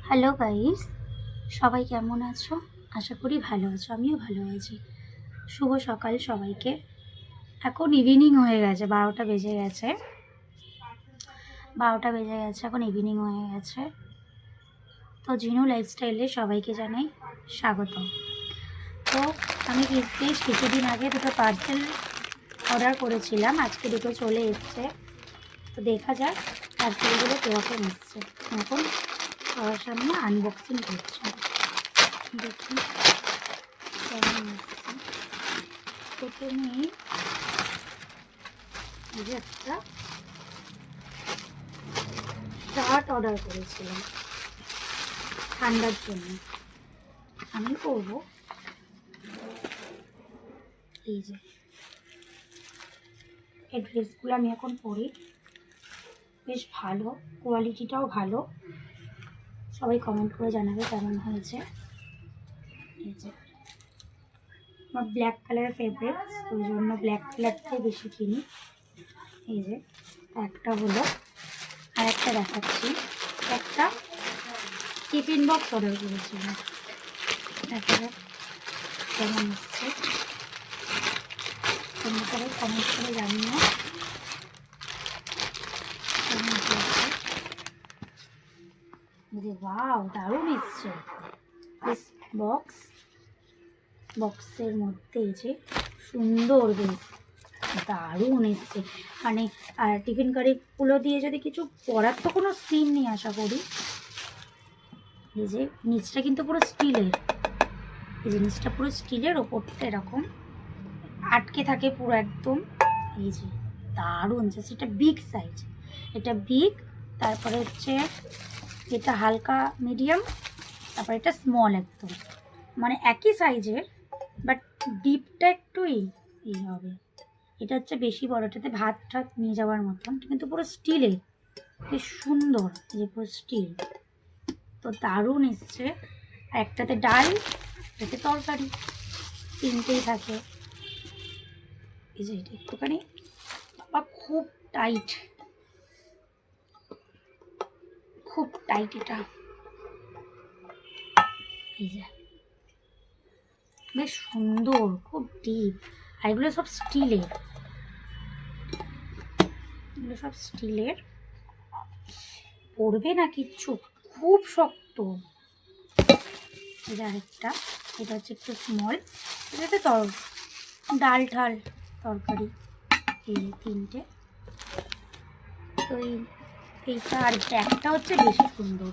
Hello guys, সবাই কেমন আছো? আশা করি ভালো আছো। আমিও ভালো আছি। শুভ সকাল সবাইকে। এখন ইভিনিং হয়ে গেছে, 12টা বেজে গেছে। এখন ইভিনিং হয়ে গেছে। তো জিনু লাইফস্টাইলে সবাইকে জানাই স্বাগত। তো আমি বেশ কিছুদিন আগে দুটো পার্সেল অর্ডার করেছিলাম, আজকে দুটো চলে এসছে। তো দেখা যাক পার্সেলগুলো কীরকম এসছে। এখন সবার সামনে আনবক্সিং করছি, দেখি কেমন এসছে। প্রথমেই এই যে একটা শার্ট অর্ডার করেছিলাম ঠান্ডার জন্য। আমি পরবো এই যে এই ড্রেসগুলো আমি এখন পরি, বেশ ভালো, কোয়ালিটিটাও ভালো। সবাই কমেন্ট করে জানাবে কেমন হয়েছে। এই যে আমার ব্ল্যাক কালারের ফেভারিট, ওই জন্য ব্ল্যাক কালারটাই বেশি কিনি। এই যে একটা হলো, আর একটা দেখাচ্ছি। একটা টিফিন বক্স অর্ডার করেছিলাম, দেখা যাক কেমন হচ্ছে। তোমরা সবাই কমেন্ট করে জানিও কেমন হয়েছে। ওয়াও, দারুণ এসছে বেশ। বক্সের মধ্যে এই যে সুন্দর, বেশ দারুণ এসছে। মানে আর টিফিন কারিগুলো দিয়ে যদি কিছু পরার তো কোনো সিন নেই আশা করি। এই যে নিচটা কিন্তু পুরো স্টিলের, এই জিনিসটা পুরো স্টিলের, ওপরটা এরকম আটকে থাকে পুরো একদম। এই যে দারুণ, জাস্ট এটা বিগ সাইজ, এটা বিগ। তারপরে হচ্ছে এটা হালকা মিডিয়াম, তারপরে এটা স্মল একদম, মানে একই সাইজের, বাট ডিপটা একটু এই হবে। এটা হচ্ছে বেশি বড়, এটাতে ভাত ঠাত নিয়ে যাওয়ার মতন, কিন্তু পুরো স্টিলের, বেশ সুন্দর। এই যে পুরো স্টিল, তো দারুণ এসছে। আর একটাতে ডাল, একটাতে তরকারি, তিনটেই থাকে। এই যে এটা একটুখানি বাবা খুব টাইট, খুব টাইট এটা। এই যে বেশ সুন্দর, খুব ডিপ। আর এগুলো সব স্টিলের, এগুলো সব স্টিলের, পড়বে না কিচ্ছু, খুব শক্ত। এটা আরেকটা, এটা হচ্ছে একটু স্মল, এটাতে ডাল ঠাল তরকারি, এই তিনটে। তো এইটা আর ব্যাগটা হচ্ছে বেশি সুন্দর,